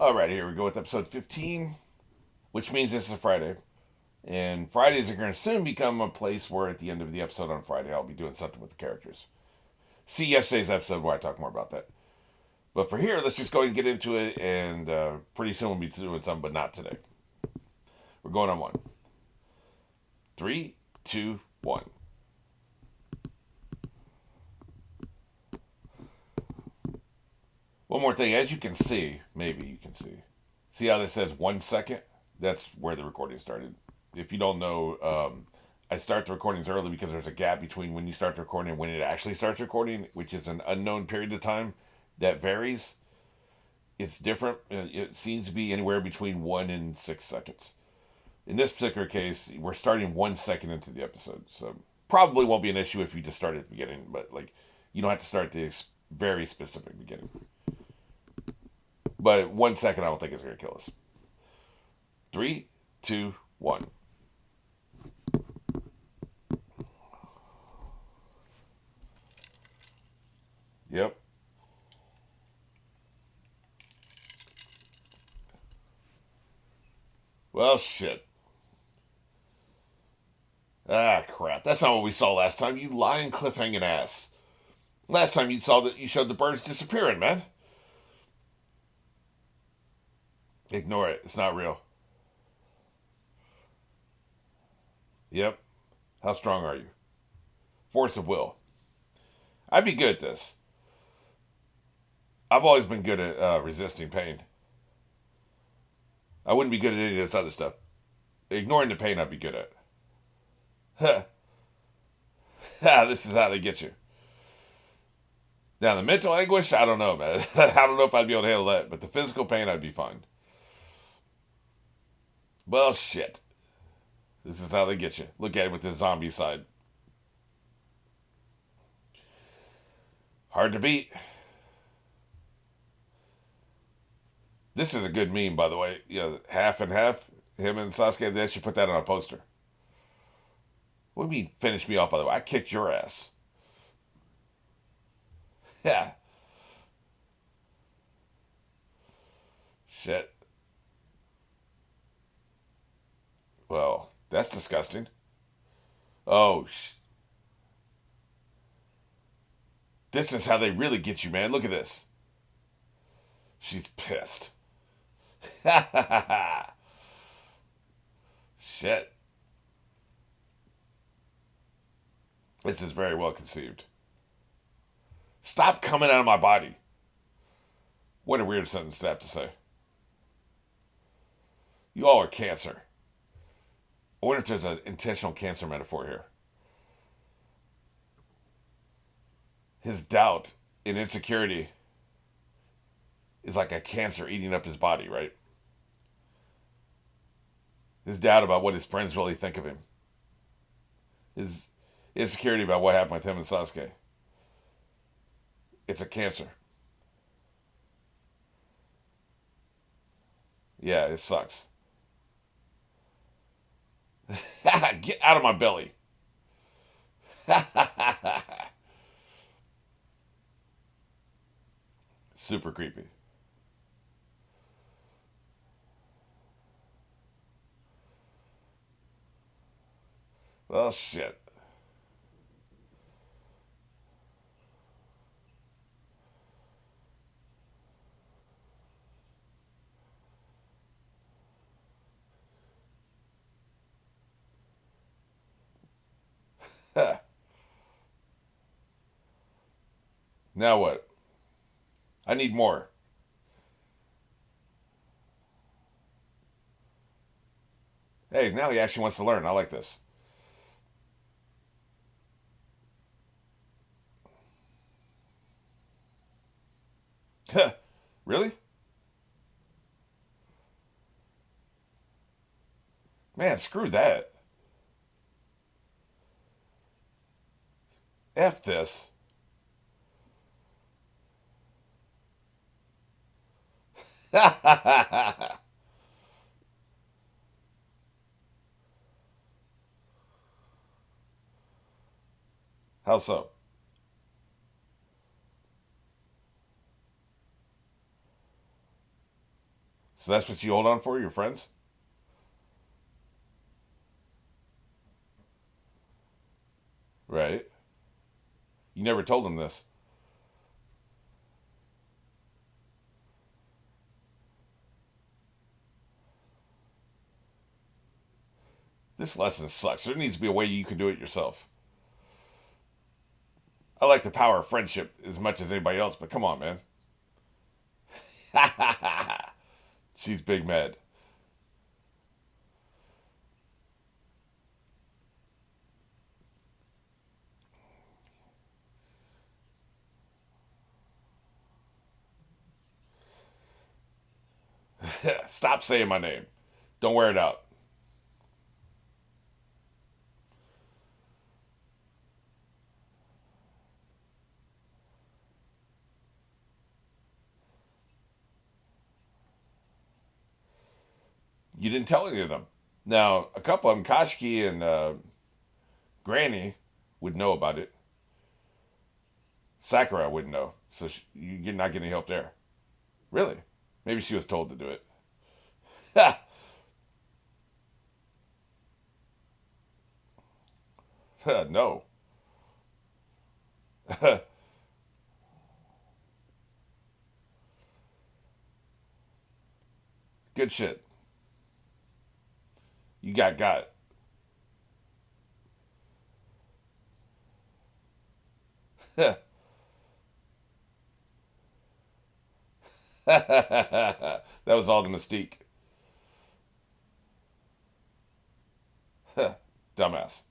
Alright, here we go with episode 15, which means this is Friday. And Fridays are going to soon become a place where at the end of the episode on Friday, I'll be doing something with the characters. See yesterday's episode where I talk more about that. But for here, let's just go ahead and get into it, and pretty soon we'll be doing something, but not today. We're going on one. 3, 2, 1. One more thing, as you can see, maybe you can see how this says 1 second? That's where the recording started. If you don't know, I start the recordings early because there's a gap between when you start the recording and when it actually starts recording, which is an unknown period of time that varies. It's different. It seems to be anywhere between 1 and 6 seconds. In this particular case, we're starting 1 second into the episode, so probably won't be an issue if you just start at the beginning, but you don't have to start at the very specific beginning. But 1 second, I don't think it's going to kill us. 3, 2, 1. Yep. Well, shit. Ah, crap. That's not what we saw last time. You lying cliffhanging ass. Last time you showed the birds disappearing, man. Ignore it. It's not real. Yep. How strong are you? Force of will. I'd be good at this. I've always been good at resisting pain. I wouldn't be good at any of this other stuff. Ignoring the pain, I'd be good at. Huh. This is how they get you. Now, the mental anguish, I don't know, man. I don't know if I'd be able to handle that. But the physical pain, I'd be fine. Well, shit. This is how they get you. Look at it with the zombie side. Hard to beat. This is a good meme, by the way. You know, half and half. Him and Sasuke, they should put that on a poster. What do you mean, finish me off, by the way? I kicked your ass. Yeah. Shit. Well, that's disgusting. Oh, this is how they really get you, man. Look at this. She's pissed. Shit. This is very well conceived. Stop coming out of my body. What a weird sentence to have to say. You all are cancer. I wonder if there's an intentional cancer metaphor here. His doubt and insecurity is like a cancer eating up his body, right? His doubt about what his friends really think of him. His insecurity about what happened with him and Sasuke. It's a cancer. Yeah, it sucks. Get out of my belly. Super creepy. Well, shit. Now what? I need more. Hey, now he actually wants to learn. I like this. Really? Man, screw that. F this. How so? So that's what you hold on for, your friends? Right. You never told them this. This lesson sucks. There needs to be a way you can do it yourself. I like the power of friendship as much as anybody else, but come on, man. She's big mad. Stop saying my name. Don't wear it out. You didn't tell any of them. Now, a couple of them, Kashki and Granny, would know about it. Sakura wouldn't know. So you're not getting any help there. Really? Maybe she was told to do it. No. Good shit. You got. That was all the mystique. Dumbass.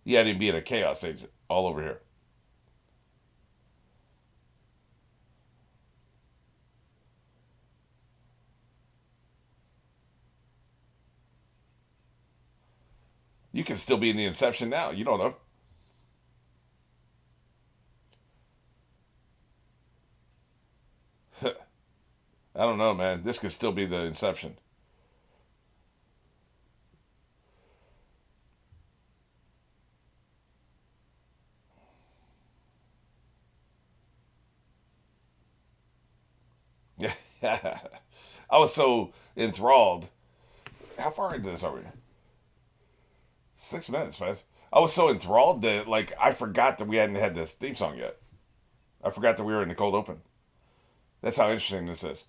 Yeah, I didn't be a chaos agent all over here. You can still be in the Inception now. You don't know. I don't know, man. This could still be the Inception. Yeah. I was so enthralled. How far into this are we? 6 minutes, man. I was so enthralled that like I forgot that we hadn't had this theme song yet. I forgot that we were in the cold open. That's how interesting this is.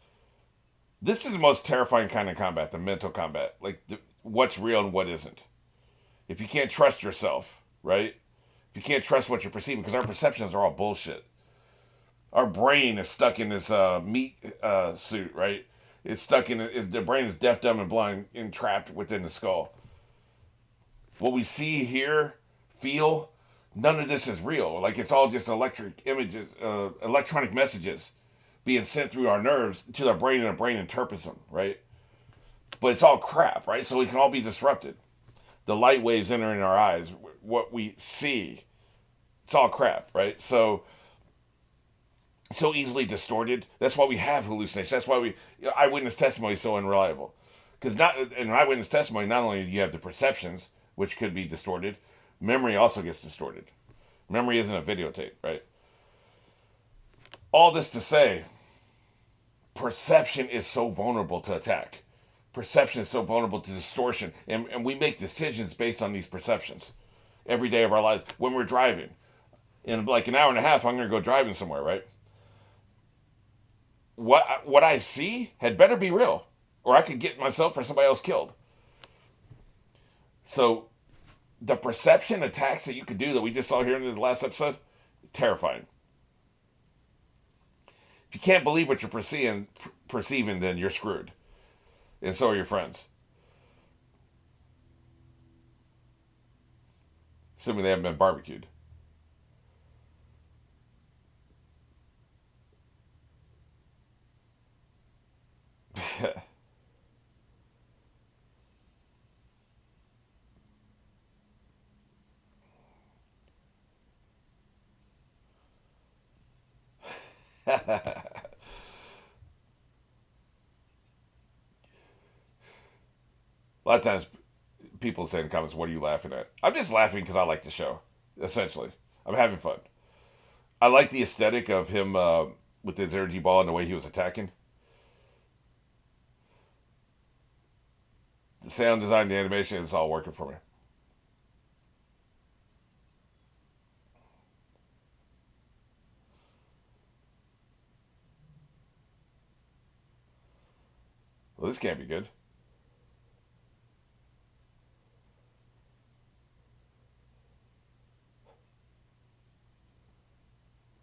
This is the most terrifying kind of combat, the mental combat. Like what's real and what isn't. If you can't trust yourself, right? If you can't trust what you're perceiving, because our perceptions are all bullshit. Our brain is stuck in this meat suit, right? It's stuck in it. The brain is deaf, dumb, and blind, and trapped within the skull. What we see, hear, feel, none of this is real. Like it's all just electric images, electronic messages being sent through our nerves to our brain, and our brain interprets them, right? But it's all crap, right? So we can all be disrupted. The light waves entering our eyes, what we see, it's all crap, right? So easily distorted. That's why we have hallucinations. That's why eyewitness testimony is so unreliable. Because not in eyewitness testimony, not only do you have the perceptions, which could be distorted, memory also gets distorted. Memory isn't a videotape, right? All this to say, perception is so vulnerable to attack. Perception is so vulnerable to distortion, and we make decisions based on these perceptions every day of our lives. When we're driving, in like an hour and a half, I'm going to go driving somewhere, right? What I see had better be real, or I could get myself or somebody else killed. So the perception attacks that you could do that we just saw here in the last episode, terrifying. If you can't believe what you're perceiving, then you're screwed, and so are your friends. Assuming they haven't been barbecued. A lot of times people say in the comments, "What are you laughing at?" I'm just laughing because I like the show. Essentially, I'm having fun. I like the aesthetic of him with his energy ball and the way he was attacking. The sound design, the animation, it's all working for me. Well, this can't be good.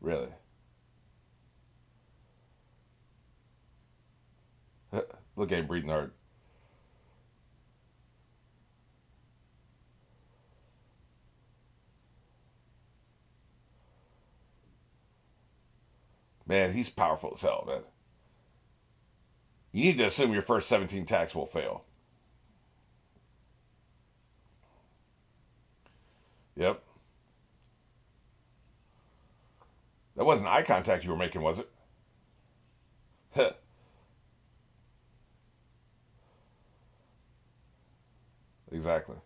Really. Look at him breathing hard. Man, he's powerful as hell, man. You need to assume your first 17 attacks will fail. Yep. That wasn't eye contact you were making, was it? Exactly.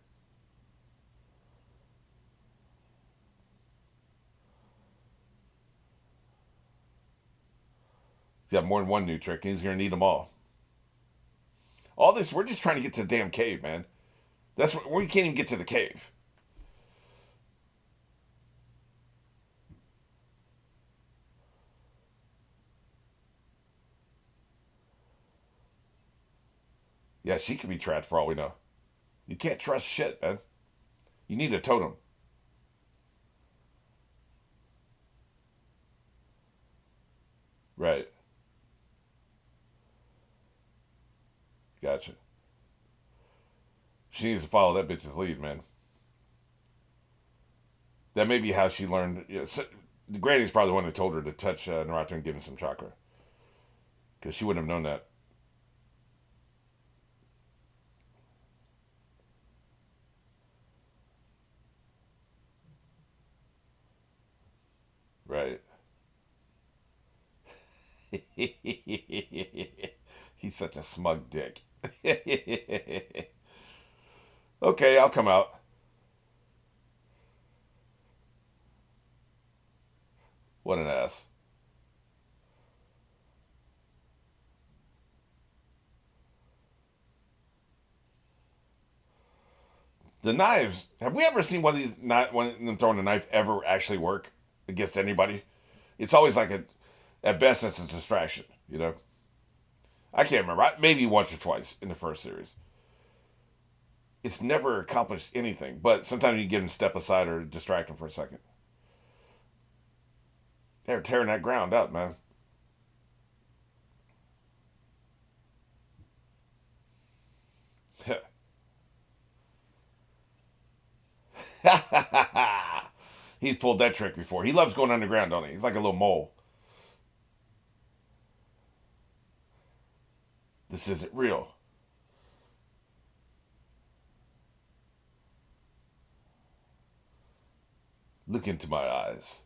He's got more than one new trick, and he's going to need them all. All this, we're just trying to get to the damn cave, man. That's what we can't even get to the cave. Yeah, she could be trapped for all we know. You can't trust shit, man. You need a totem. Right. Gotcha. She needs to follow that bitch's lead, man. That may be how she learned. The Granny's probably the one that told her to touch Naruto and give him some chakra. Because she wouldn't have known that. Right. He's such a smug dick. Okay, I'll come out. What an ass. The knives. Have we ever seen one of these? Not one of them throwing a knife ever actually work against anybody? It's always like a, at best, it's a distraction. You know. I can't remember. Maybe once or twice in the first series. It's never accomplished anything. But sometimes you get them step aside or distract them for a second. They're tearing that ground up, man. He's pulled that trick before. He loves going underground, don't he? He's like a little mole. This isn't real. Look into my eyes.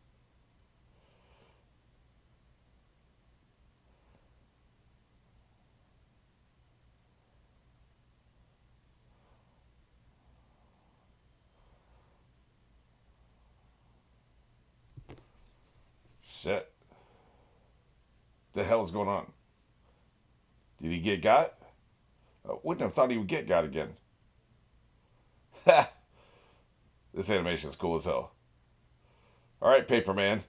Shit. The hell's going on? Did he get got? I wouldn't have thought he would get got again. Ha! This animation is cool as hell. All right, Paper Man.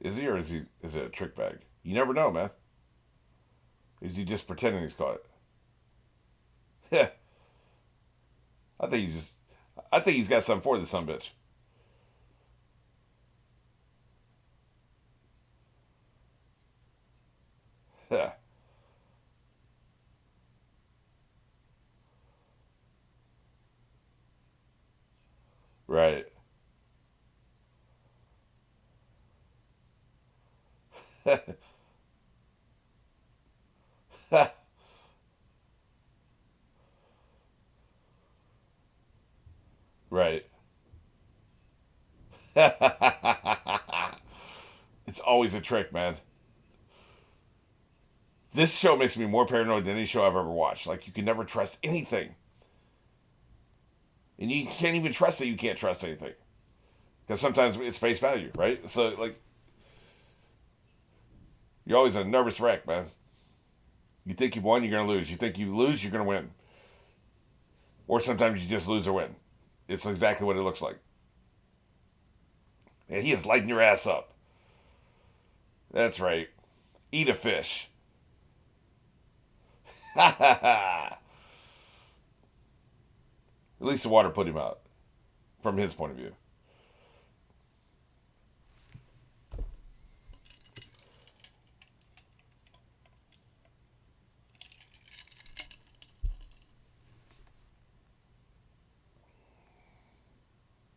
Is he or is it a trick bag? You never know, man. Is he just pretending he's caught it? I think he's just. I think he's got something for this son bitch. Right. It's always a trick, man. This show makes me more paranoid than any show I've ever watched. Like, you can never trust anything. And you can't even trust that you can't trust anything. Because sometimes it's face value, right? So, like, you're always a nervous wreck, man. You think you won, you're going to lose. You think you lose, you're going to win. Or sometimes you just lose or win. It's exactly what it looks like. And he is lighting your ass up. That's right. Eat a fish. Ha ha ha. At least the water put him out. From his point of view.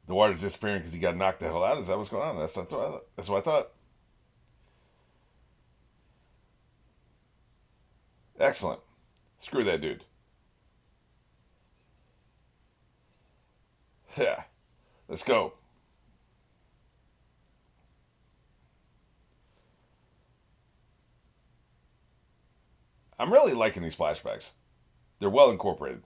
The water's disappearing because he got knocked the hell out. Is that what's going on? That's what I thought. Excellent. Screw that dude. Yeah. Let's go. I'm really liking these flashbacks. They're well incorporated.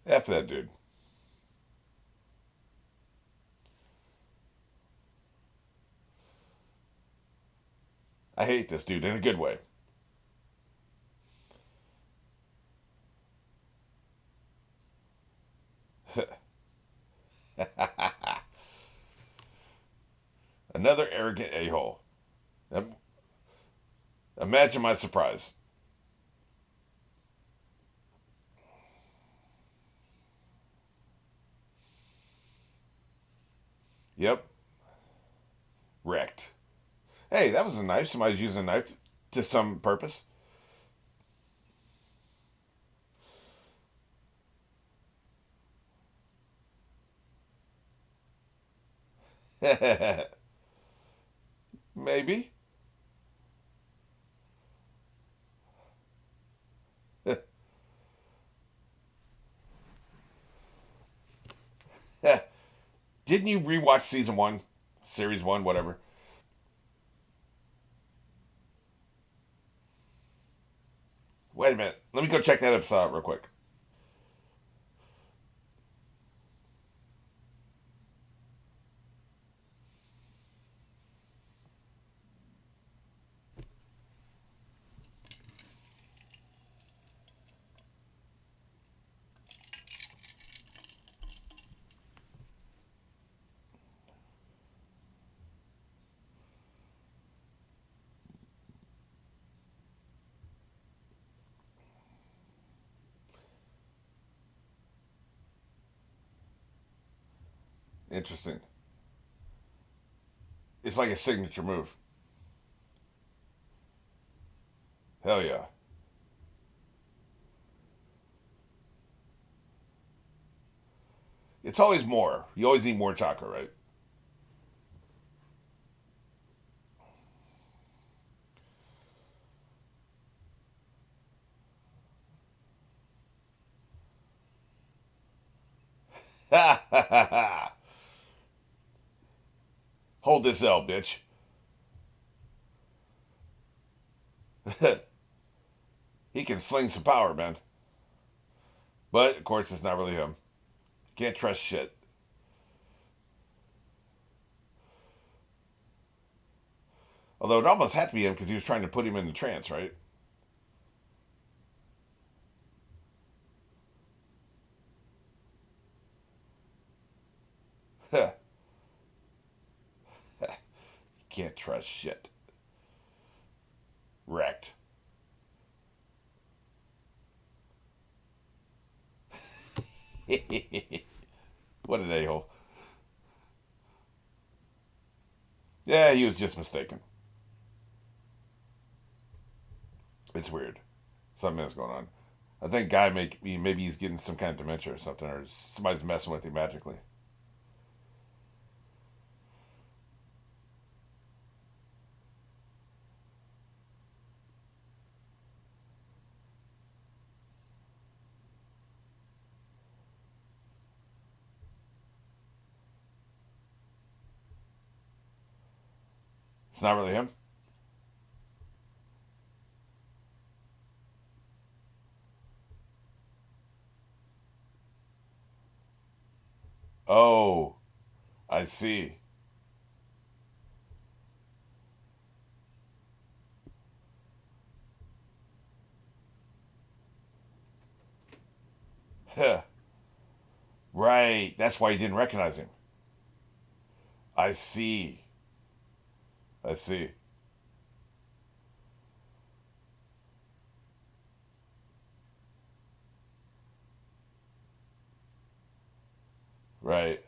After that dude. I hate this dude in a good way. Another arrogant a-hole. Imagine my surprise. Yep. Wrecked. Hey, that was a knife. Somebody's using a knife to some purpose. Maybe. Didn't you rewatch season one? Series one, whatever. Wait a minute. Let me go check that episode out real quick. Interesting. It's like a signature move. Hell yeah. It's always more. You always need more chakra, right? Hold this L, bitch. He can sling some power, man. But, of course, it's not really him. Can't trust shit. Although it almost had to be him because he was trying to put him in the trance, right? Can't trust shit. Wrecked. What an a-hole. Yeah, he was just mistaken. It's weird. Something is going on. I think guy maybe he's getting some kind of dementia or something, or somebody's messing with him magically. It's not really him. Oh, I see. Right. That's why he didn't recognize him. I see. I see. Right.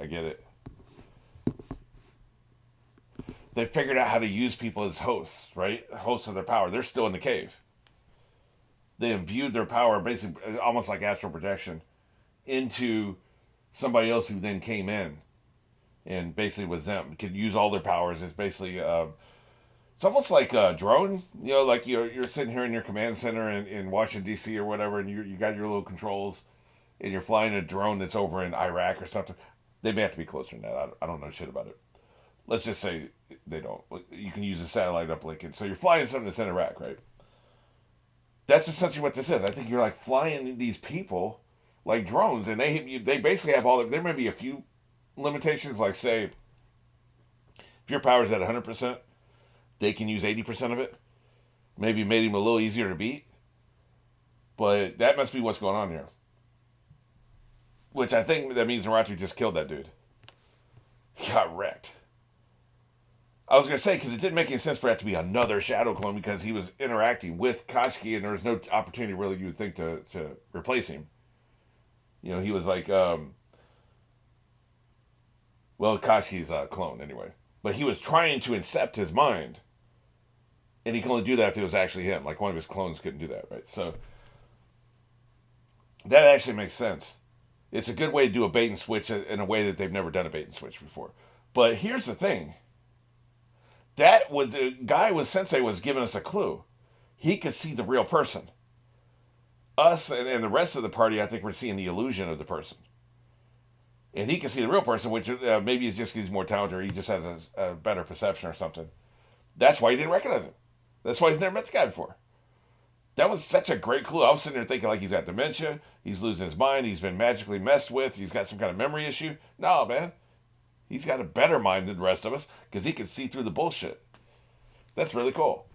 I get it. They figured out how to use people as hosts, right? Hosts of their power. They're still in the cave. They imbued their power, basically, almost like astral projection, into somebody else who then came in and basically was them. Could use all their powers. It's basically, it's almost like a drone. You know, like you're sitting here in your command center in Washington D.C. or whatever, and you got your little controls, and you're flying a drone that's over in Iraq or something. They may have to be closer than that. I don't know shit about it. Let's just say they don't. You can use a satellite uplink, and so you're flying something that's in Iraq, right? That's essentially what this is. I think you're like flying these people like drones, and they basically have all. There may be a few limitations, like say if your power is at 100%, they can use 80% of it. Maybe made him a little easier to beat, but that must be what's going on here. Which I think that means Naruto just killed that dude. He got wrecked. I was gonna say because it didn't make any sense for that to be another shadow clone because he was interacting with Koshiki and there was no opportunity really you would think to replace him. You know, he was like, well, Koshiki's a clone anyway, but he was trying to incept his mind, and he can only do that if it was actually him. Like one of his clones couldn't do that, right? So that actually makes sense. It's a good way to do a bait and switch in a way that they've never done a bait and switch before. But here's the thing: that was the guy with Sensei was giving us a clue. He could see the real person. Us and the rest of the party, I think we're seeing the illusion of the person. And he can see the real person, which maybe it's just he's more talented or he just has a better perception or something. That's why he didn't recognize him. That's why he's never met the guy before. That was such a great clue. I was sitting there thinking like he's got dementia, he's losing his mind, he's been magically messed with, he's got some kind of memory issue. No, man. He's got a better mind than the rest of us because he can see through the bullshit. That's really cool.